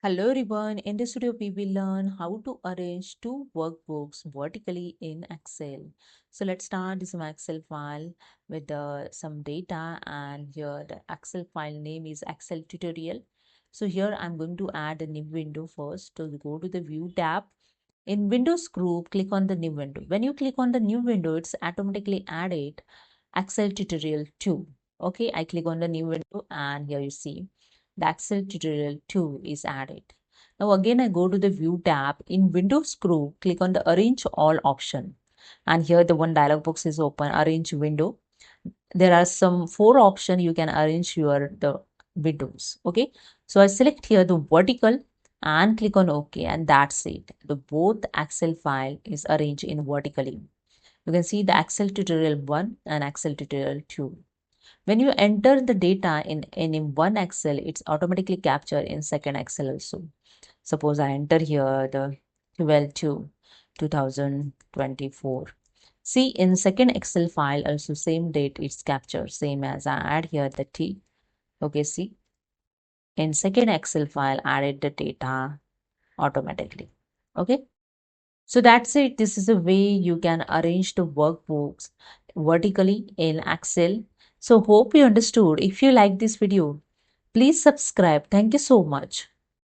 Hello everyone, in this video we will learn how to arrange two workbooks vertically in Excel. So let's start this Excel file with some data, and here the Excel file name is Excel tutorial. So here I'm going to add a new window first. So go to the view tab. In Windows group, click on the new window. When you click on the new window, it's automatically added Excel tutorial 2. Okay, I click on the new window and here you see the Excel tutorial 2 is added. Now again I go to the view tab. In Windows group, click on the arrange all option, and here the one dialog box is open, arrange window. There are some four options you can arrange your the windows. Okay, so I select here the vertical and click on OK, and that's it. The both Excel file is arranged in vertically. You can see the Excel tutorial 1 and Excel tutorial 2. When you enter the data in one Excel, it's automatically captured in second Excel also. Suppose I enter here the 12 to 2024. See, in second Excel file also same date it's captured, same as I add here the T. Okay, see, in second Excel file added the data automatically. Okay, so that's it. This is a way you can arrange the workbooks vertically in Excel. So hope you understood. If you like this video, please subscribe. Thank you so much.